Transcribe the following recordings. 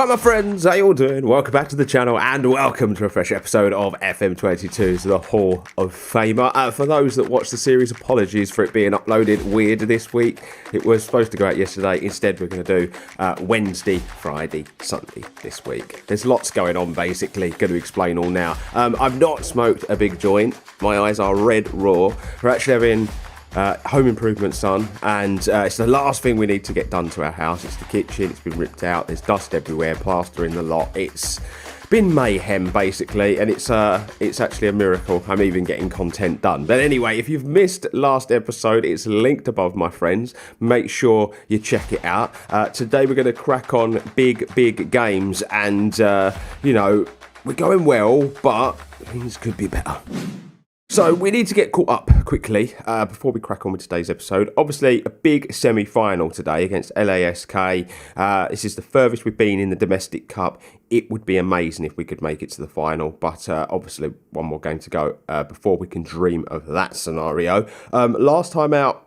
Hi my friends, how you all doing? Welcome back to the channel and welcome to a fresh episode of FM22's The Hall of Famer. For those that watch the series, apologies for it being uploaded weird this week. It was supposed to go out yesterday. Instead, we're going to do Wednesday, Friday, Sunday this week. There's lots going on basically. Going to explain all now. I've not smoked a big joint. My eyes are red raw. We're actually having home improvements done, and it's the last thing we need to get done to our house. It's the kitchen. It's been ripped out. There's dust everywhere, plaster in the lot. It's been mayhem basically, and it's actually a miracle I'm even getting content done. But anyway, if you've missed last episode, it's linked above, my friends. Make sure you check it out. Today we're going to crack on big games, and you know, we're going well, but things could be better. So we need to get caught up quickly before we crack on with today's episode. Obviously, a big semi-final today against LASK. This is the furthest we've been in the domestic cup. It would be amazing if we could make it to the final, but obviously one more game to go before we can dream of that scenario. Last time out,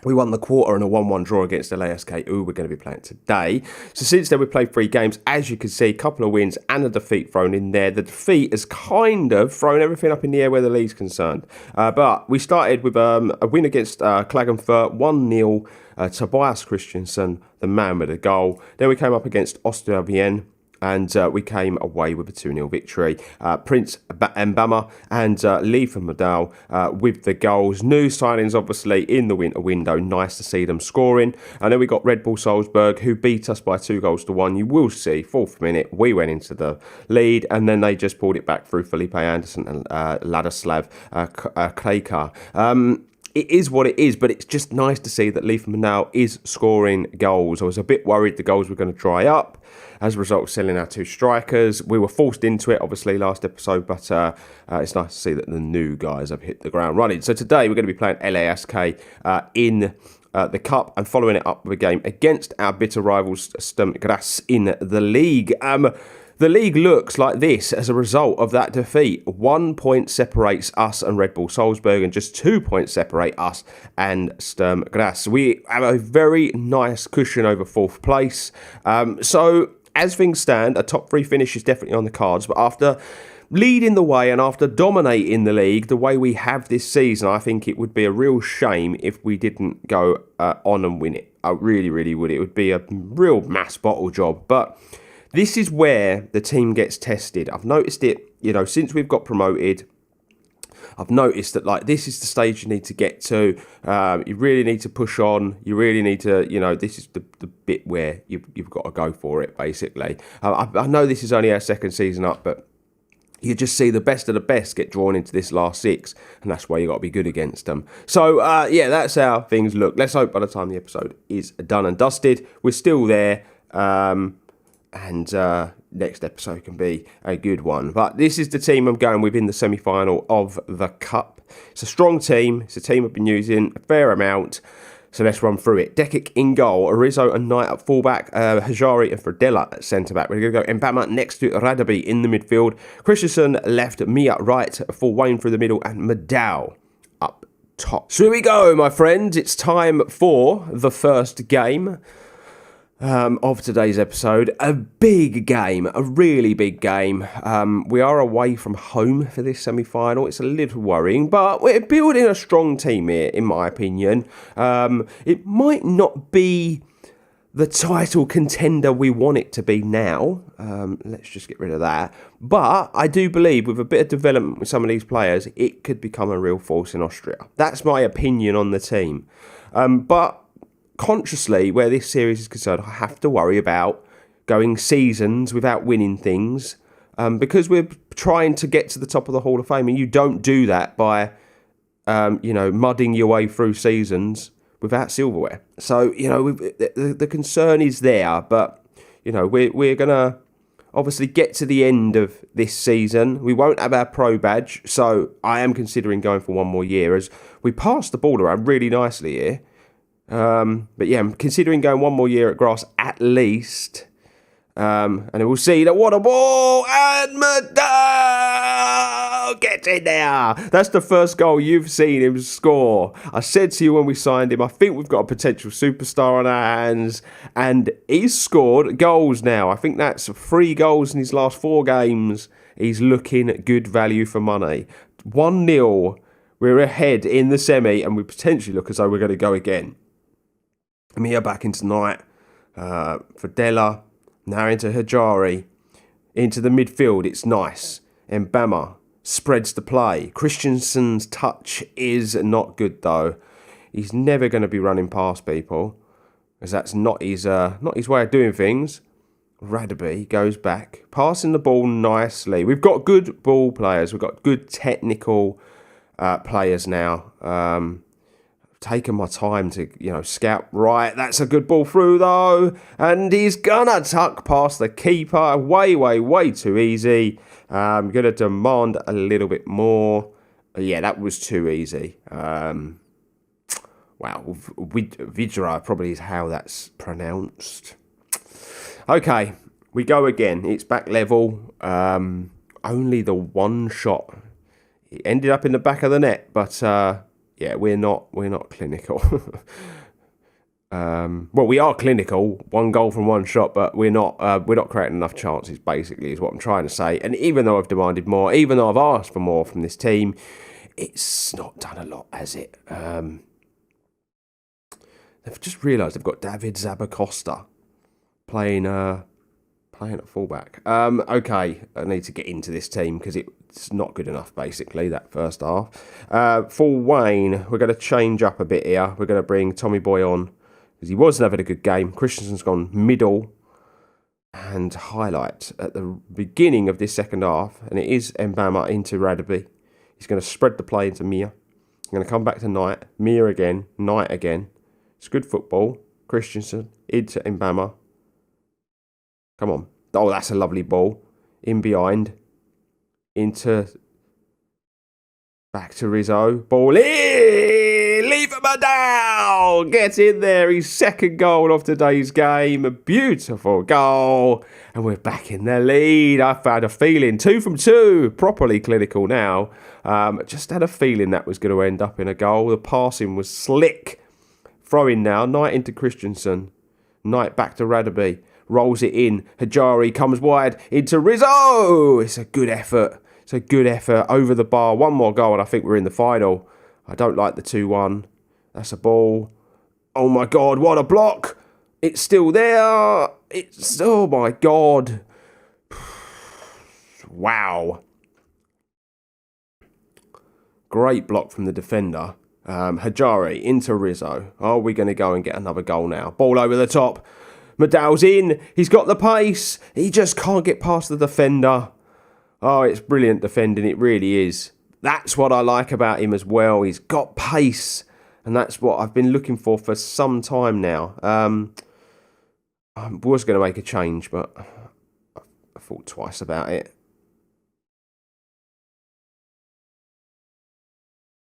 we won the quarter and a 1-1 draw against the LASK, who we're going to be playing today. So since then, we've played 3 games. As you can see, a couple of wins and a defeat thrown in there. The defeat has kind of thrown everything up in the air where the league's concerned. But we started with a win against Klagenfurt, 1-0. Tobias Christensen, the man with a goal. Then we came up against Ostervienne, and we came away with a 2-0 victory. Prince Mbama and Leif Medal with the goals. New signings, obviously, in the winter window. Nice to see them scoring. And then we got Red Bull Salzburg, who beat us by 2-1. You will see, 4th minute, we went into the lead, and then they just pulled it back through Felipe Anderson and Ladislav Krejkar. It is what it is, but it's just nice to see that Leif Medal is scoring goals. I was a bit worried the goals were going to dry up as a result of selling our 2 strikers. We were forced into it, obviously, last episode, but it's nice to see that the new guys have hit the ground running. So today we're going to be playing LASK in the Cup and following it up with a game against our bitter rivals Sturm Graz in the league. The league looks like this as a result of that defeat. 1 point separates us and Red Bull Salzburg, and just 2 points separate us and Sturm Graz. We have a very nice cushion over 4th place. So as things stand, a top 3 finish is definitely on the cards, but after leading the way and after dominating the league the way we have this season, I think it would be a real shame if we didn't go on and win it. I really would. It would be a real mass bottle job, but this is where the team gets tested. I've noticed it, you know, since we've got promoted. I've noticed that, like, this is the stage you need to get to. You really need to push on. You really need to, you know, this is the bit where you've got to go for it, basically. I know this is only our 2nd season up, but you just see the best of the best get drawn into this last 6, and that's why you got to be good against them. So, yeah, that's how things look. Let's hope by the time the episode is done and dusted, we're still there. And next episode can be a good one. But this is the team I'm going with in the semi-final of the Cup. It's a strong team. It's a team I've been using a fair amount. So let's run through it. Dekic in goal. Arizo and Knight at fullback. Hajari and Fredella at centre-back. We're going to go Mbama next to Radaby in the midfield. Christensen left. Mia right. For Wayne through the middle. And Medal up top. So here we go, my friends. It's time for the first game of today's episode. A big game, a really big game. We are away from home for this semi-final. It's a little worrying, but we're building a strong team here, in my opinion. It might not be the title contender we want it to be now. Let's just get rid of that. But I do believe with a bit of development with some of these players, it could become a real force in Austria. That's my opinion on the team. But consciously, where this series is concerned, I have to worry about going seasons without winning things, because we're trying to get to the top of the Hall of Fame, and you don't do that by, you know, mudding your way through seasons without silverware. So, you know, the concern is there, but, you know, we're going to obviously get to the end of this season. We won't have our pro badge, so I am considering going for 1 more year, as we passed the ball around really nicely here. But yeah, I'm considering going 1 more year at Grass at least. And we'll see that what a ball, and Medal gets in there. That's the first goal you've seen him score. I said to you when we signed him, I think we've got a potential superstar on our hands. And he's scored goals now. I think that's 3 goals in his last 4 games. He's looking at good value for money. 1-0. We're ahead in the semi, and we potentially look as though we're going to go again. Mia back in tonight. Fadela. Now into Hajari. Into the midfield. It's nice. Mbama spreads the play. Christensen's touch is not good, though. He's never going to be running past people, because that's not his way of doing things. Radaby goes back, passing the ball nicely. We've got good ball players. We've got good technical players now. Taken my time to, scout. Right, that's a good ball through, though. And he's gonna tuck past the keeper. Way too easy. I'm going to demand a little bit more. Yeah, that was too easy. Wow, Vidra probably is how that's pronounced. Okay, we go again. It's back level. Only the one shot. It ended up in the back of the net, but yeah, we're not clinical. Well, we are clinical. 1 goal from 1 shot, but we're not creating enough chances. Basically, is what I'm trying to say. And even though I've demanded more, even though I've asked for more from this team, it's not done a lot, has it? They've just realised they've got David Zabacosta playing at fullback. Okay, I need to get into this team because it's not good enough, basically, that first half. For Wayne, we're going to change up a bit here. We're going to bring Tommy Boy on because he wasn't having a good game. Christensen's gone middle. And highlight at the beginning of this second half, and it is Mbama into Radaby. He's going to spread the play into Mia. He's going to come back to Knight. Mia again. Knight again. It's good football. Christensen into Mbama. Come on. Oh, that's a lovely ball. In behind. Back to Rizzo. Ball in! Leave him down! Get in there. His second goal of today's game. A beautiful goal. And we're back in the lead. I've had a feeling. 2 from 2. Properly clinical now. Just had a feeling that was going to end up in a goal. The passing was slick. Throwing now. Knight into Christensen. Knight back to Radaby. Rolls it in. Hajari comes wide into Rizzo. It's a good effort. It's a good effort. Over the bar. 1 more goal and I think we're in the final. I don't like the 2-1. That's a ball. Oh my God, what a block. It's still there. Oh my God. Wow. Great block from the defender. Hajari into Rizzo. Are we going to go and get another goal now? Ball over the top. Madal's in. He's got the pace. He just can't get past the defender. Oh, it's brilliant defending. It really is. That's what I like about him as well. He's got pace. And that's what I've been looking for some time now. I was going to make a change, but I thought twice about it.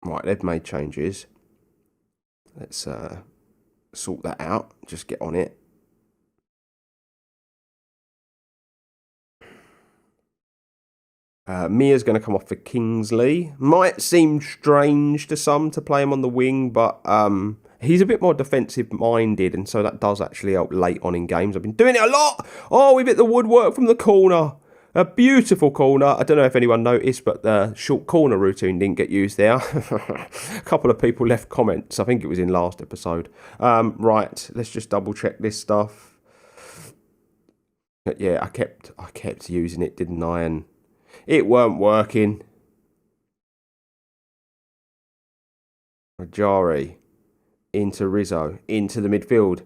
Right, they've made changes. Let's sort that out. Just get on it. Mia's going to come off for Kingsley. Might seem strange to some to play him on the wing, but he's a bit more defensive-minded, and so that does actually help late on in games. I've been doing it a lot. Oh, we've hit the woodwork from the corner. A beautiful corner. I don't know if anyone noticed, but the short corner routine didn't get used there. A couple of people left comments. I think it was in last episode. Right, let's just double-check this stuff. But yeah, I kept using it, didn't I? And it weren't working. Rajari into Rizzo, into the midfield.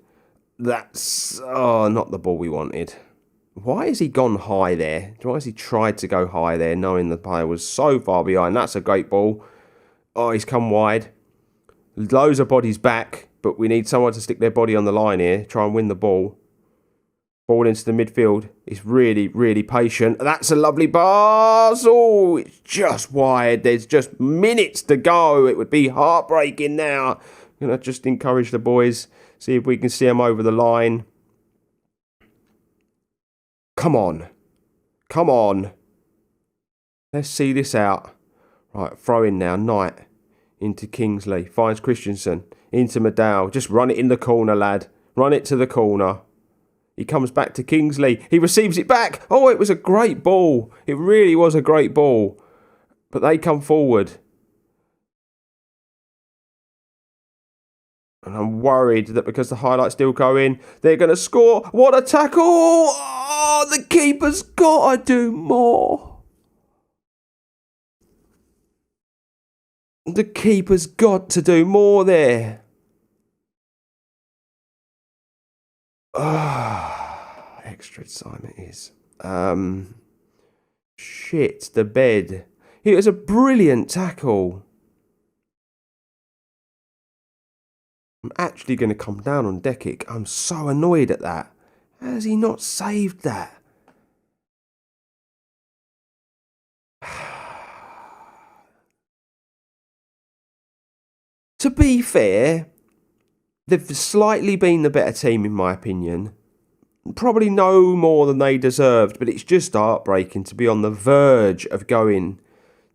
That's not the ball we wanted. Why has he gone high there? Why has he tried to go high there, knowing the player was so far behind? That's a great ball. Oh, he's come wide. Loads of bodies back, but we need someone to stick their body on the line here, try and win the ball. Ball into the midfield. He's really, really patient. That's a lovely pass. Oh, it's just wide. There's just minutes to go. It would be heartbreaking now. I'm going to just encourage the boys. See if we can see them over the line. Come on. Come on. Let's see this out. Right, throw in now. Knight into Kingsley. Finds Christensen. Into Medal. Just run it in the corner, lad. Run it to the corner. He comes back to Kingsley. He receives it back. Oh, it was a great ball. It really was a great ball. But they come forward. And I'm worried that because the highlights still go in, they're going to score. What a tackle! Oh, the keeper's got to do more. The keeper's got to do more there. Extra time it is. Shit, the bed. It was a brilliant tackle. I'm actually going to come down on Dekic. I'm so annoyed at that. How has he not saved that? To be fair, they've slightly been the better team in my opinion. Probably no more than they deserved, but it's just heartbreaking to be on the verge of going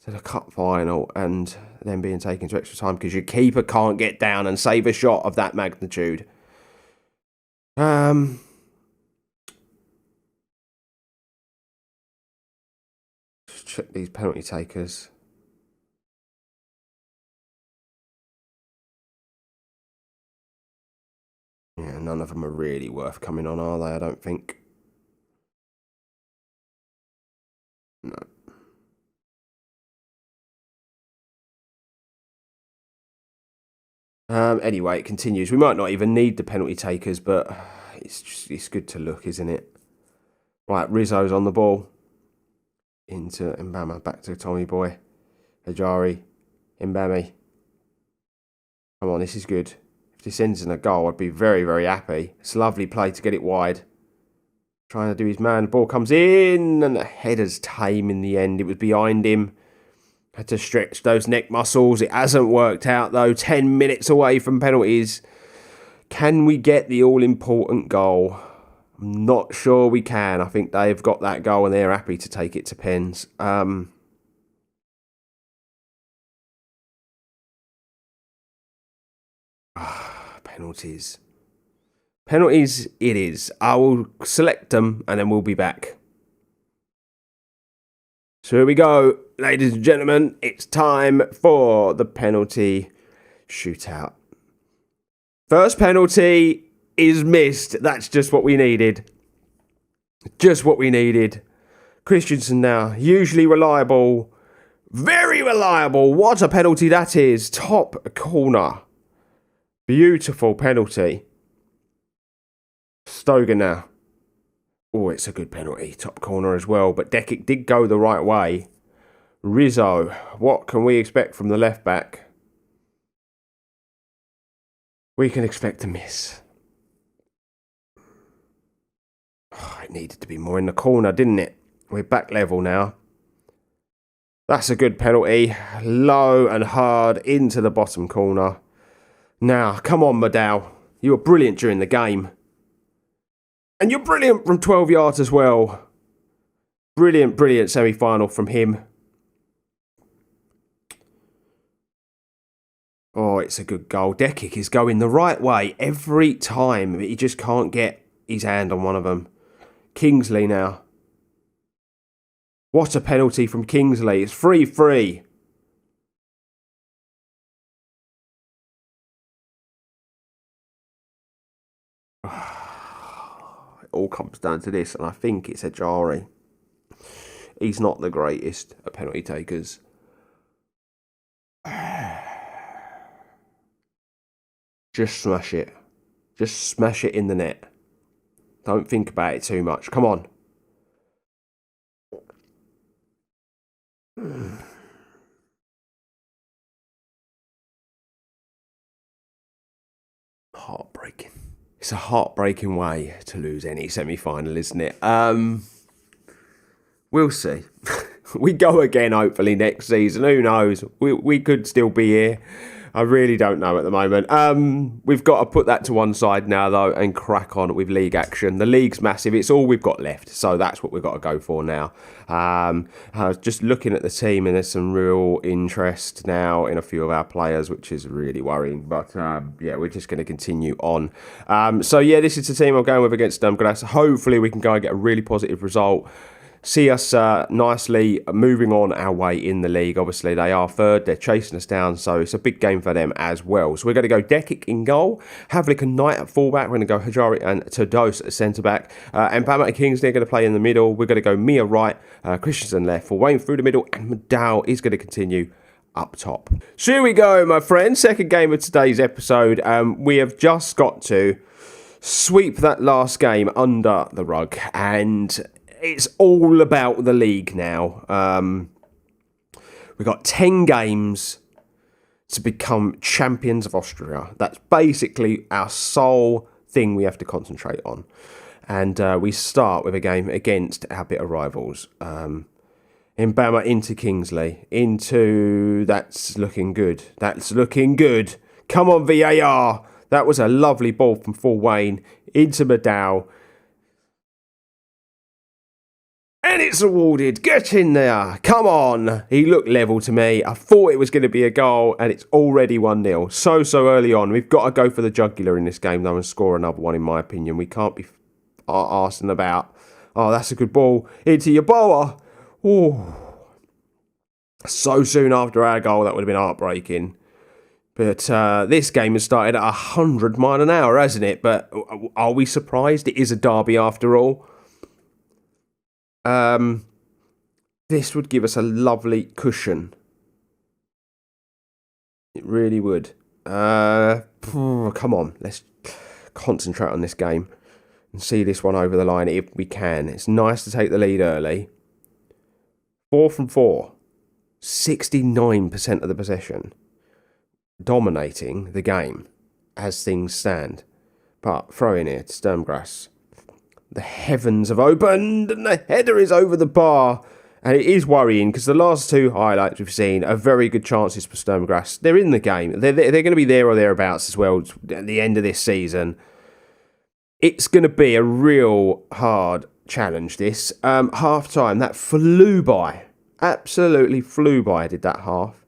to the cup final and then being taken to extra time because your keeper can't get down and save a shot of that magnitude. Just check these penalty takers. Yeah, none of them are really worth coming on, are they? I don't think. No. Anyway, it continues. We might not even need the penalty takers, but it's good to look, isn't it? Right, Rizzo's on the ball. Into Mbama, back to Tommy Boy. Ajari, Mbami. Come on, this is good. If this ends in a goal, I'd be very, very happy. It's a lovely play to get it wide. Trying to do his man. The ball comes in, and the header's tame in the end. It was behind him. Had to stretch those neck muscles. It hasn't worked out, though. 10 minutes away from penalties. Can we get the all-important goal? I'm not sure we can. I think they've got that goal, and they're happy to take it to pens. Penalties. Penalties it is. I will select them and then we'll be back. So here we go, ladies and gentlemen. It's time for the penalty shootout. First penalty is missed. That's just what we needed. Just what we needed. Christensen now, usually reliable. Very reliable. What a penalty that is. Top corner. Beautiful penalty. Stoger now. Oh, it's a good penalty. Top corner as well. But Dekic did go the right way. Rizzo. What can we expect from the left back? We can expect a miss. Oh, it needed to be more in the corner, didn't it? We're back level now. That's a good penalty. Low and hard into the bottom corner. Now, come on, Medal. You were brilliant during the game. And you're brilliant from 12 yards as well. Brilliant, brilliant semi-final from him. Oh, it's a good goal. Dekic is going the right way every time. He just can't get his hand on one of them. Kingsley now. What a penalty from Kingsley. It's 3-3. It all comes down to this, and I think it's Ajari. He's not the greatest at penalty takers. Just smash it. Just smash it in the net. Don't think about it too much. Come on. Heartbreaking. It's a heartbreaking way to lose any semi-final, isn't it? We'll see. We go again, hopefully, next season. Who knows? We could still be here. I really don't know at the moment. We've got to put that to one side now, though, and crack on with league action. The league's massive. It's all we've got left, so that's what we've got to go for now. I was just looking at the team, and there's some real interest now in a few of our players, which is really worrying. But, yeah, we're just going to continue on. So, yeah, this is the team I'm going with against Sturm. Hopefully we can go and get a really positive result. See us nicely moving on our way in the league. Obviously, they are third. They're chasing us down, so it's a big game for them as well. So we're going to go Dekic in goal, Havlik and Knight at fullback. We're going to go Hajari and Todos at centre-back. And Bama and Kingsley are going to play in the middle. We're going to go Mia right, Christensen left, for Wayne through the middle, and McDowell is going to continue up top. So here we go, my friends. Second game of today's episode. We have just got to sweep that last game under the rug, and it's all about the league now. We've got 10 games to become champions of Austria. That's basically our sole thing we have to concentrate on. And we start with a game against our bitter rivals. Mbama into Kingsley. That's looking good. That's looking good. Come on, VAR. That was a lovely ball from Fort Wayne into McDowell. And it's awarded. Get in there. Come on. He looked level to me. I thought it was going to be a goal, and it's already 1-0. So early on. We've got to go for the jugular in this game, though, and score another one, in my opinion. We can't be arsing about. Oh, that's a good ball. Into Yeboah. Oh. So soon after our goal, that would have been heartbreaking. But this game has started at 100 miles an hour, hasn't it? But are we surprised? It is a derby after all. This would give us a lovely cushion. It really would. Come on, let's concentrate on this game and see this one over the line if we can. It's nice to take the lead early. 4 from 4. 69% of the possession. Dominating the game as things stand. But throw in here to Sturmgrass. The heavens have opened and the header is over the bar. And it is worrying because the last two highlights we've seen are very good chances for Sturmgrass. They're in the game. They're going to be there or thereabouts as well at the end of this season. It's going to be a real hard challenge, this. Half time, that flew by. Absolutely flew by, did that half.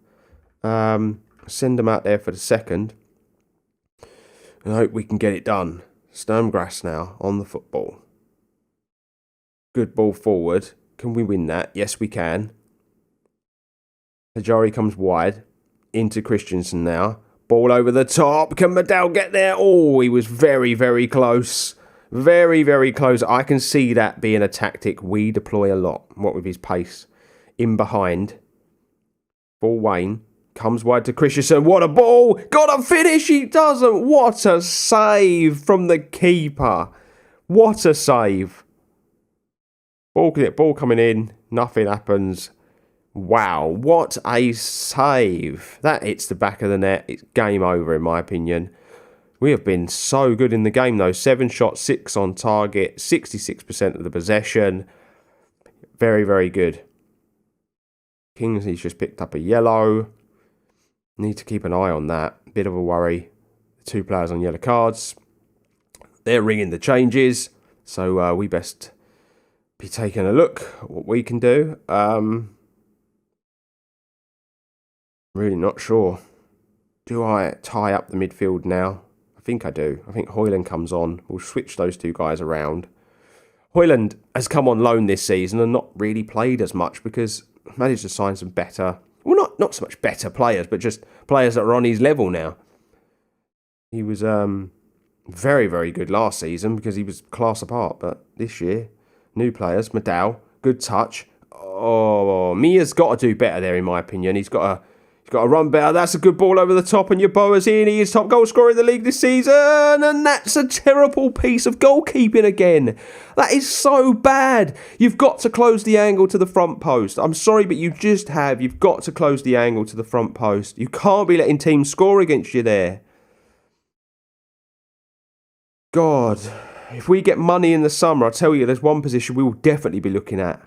Send them out there for the second. And I hope we can get it done. Sturmgrass now on the football. Good ball forward. Can we win that? Yes, we can. Hajari comes wide. Into Christensen now. Ball over the top. Can McDowell get there? Oh, he was very, very close. Very, very close. I can see that being a tactic we deploy a lot. What with his pace. In behind. Ball Wayne. Comes wide to Christensen. What a ball. Got a finish. He doesn't. What a save from the keeper. What a save. Ball coming in. Nothing happens. Wow. What a save. That hits the back of the net. It's game over in my opinion. We have been so good in the game though. 7 shots, 6 on target. 66% of the possession. Very, very good. Kingsley's just picked up a yellow. Need to keep an eye on that. Bit of a worry. 2 players on yellow cards. They're ringing the changes. So we best be taking a look at what we can do. Really not sure. Do I tie up the midfield now? I think I do. I think Hoyland comes on. We'll switch those two guys around. Hoyland has come on loan this season and not really played as much because managed to sign some better... Well, not so much better players, but just players that are on his level now. He was very, very good last season because he was class apart. But this year, new players, McDowell, good touch. Oh, Mia's got to do better there, in my opinion. He's got to run better. That's a good ball over the top, and Yeboah's in. He is top goal scorer in the league this season, and that's a terrible piece of goalkeeping again. That is so bad. You've got to close the angle to the front post. I'm sorry, but you just have. You've got to close the angle to the front post. You can't be letting teams score against you there. God, if we get money in the summer, I tell you, there's one position we will definitely be looking at.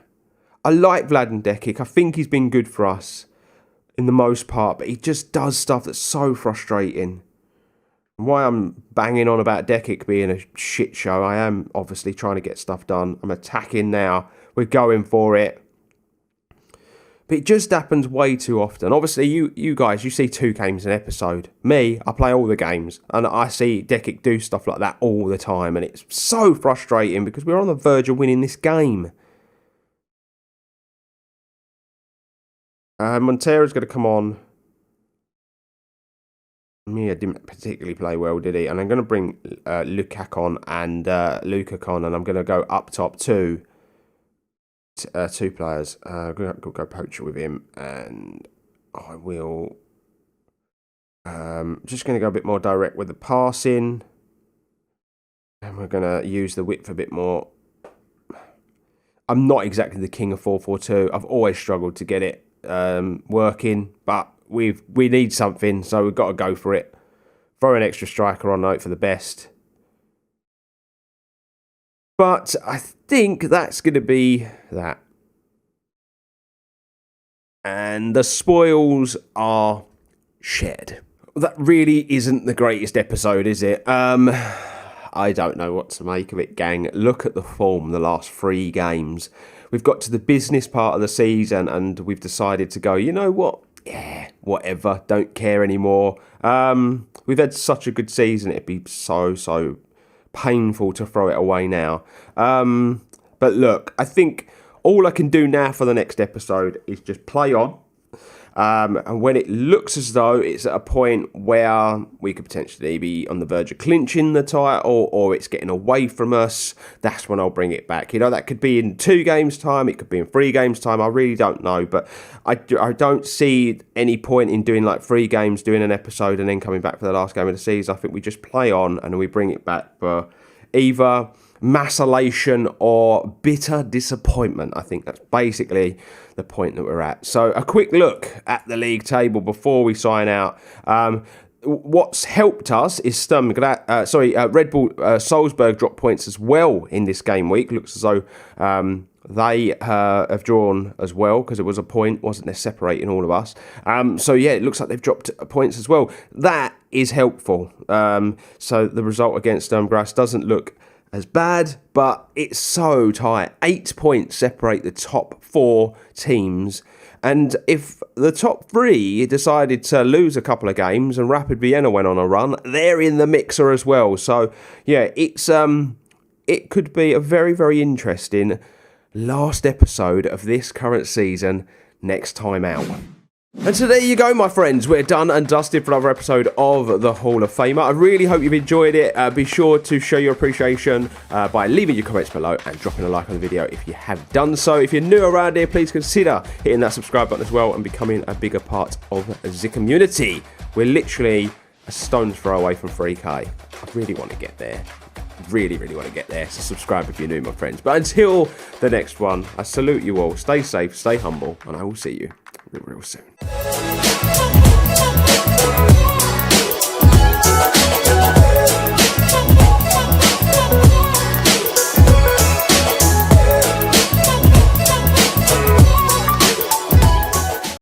I like Vladen Dekic. I think he's been good for us. in the most part, but he just does stuff that's so frustrating. Why I'm banging on about Dekic being a shit show, I am obviously trying to get stuff done. I'm attacking now. We're going for it. But it just happens way too often. Obviously, you guys, you see 2 games an episode. Me, I play all the games. And I see Dekic do stuff like that all the time. And it's so frustrating because we're on the verge of winning this game. Montero's going to come on. Mia didn't particularly play well, did he? And I'm going to bring Lukaku on and Lukaku on. And I'm going to go up top 2 players. I'm going to go poacher with him. And I will... just going to go a bit more direct with the passing. And we're going to use the width a bit more. I'm not exactly the king of 4-4-2. I've always struggled to get it working, but we need something, so we've got to go for it. Throw an extra striker on, note for the best. But I think that's going to be that. And the spoils are shared. That really isn't the greatest episode, is it? I don't know what to make of it, gang. Look at the form the last 3 games. We've got to the business part of the season and we've decided to go, you know what? Yeah, whatever. Don't care anymore. We've had such a good season. It'd be so painful to throw it away now. But look, I think all I can do now for the next episode is just play on. And when it looks as though it's at a point where we could potentially be on the verge of clinching the title or it's getting away from us, that's when I'll bring it back. You know, that could be in 2 games' time, it could be in 3 games' time, I really don't know. But I don't see any point in doing like 3 games, doing an episode and then coming back for the last game of the season. I think we just play on and we bring it back for either mass elation or bitter disappointment. I think that's basically the point that we're at. So a quick look at the league table before we sign out. What's helped us is Red Bull Salzburg dropped points as well in this game week. Looks as though they have drawn as well because it was a point, wasn't there, separating all of us. So yeah, it looks like they've dropped points as well. That is helpful. So the result against Sturm doesn't look as bad, but it's so tight. 8 points separate the top 4 teams. And if the top 3 decided to lose a couple of games and Rapid Vienna went on a run, they're in the mixer as well. So yeah, it could be a very interesting last episode of this current season next time out. And so there you go, my friends. We're done and dusted for another episode of the Hall of Famer. I really hope you've enjoyed it. Be sure to show your appreciation by leaving your comments below and dropping a like on the video if you have done so. If you're new around here, please consider hitting that subscribe button as well and becoming a bigger part of the community. We're literally a stone's throw away from 3K. I really want to get there. Really want to get there. So subscribe if you're new, my friends. But until the next one, I salute you all. Stay safe, stay humble, and I will see you real soon.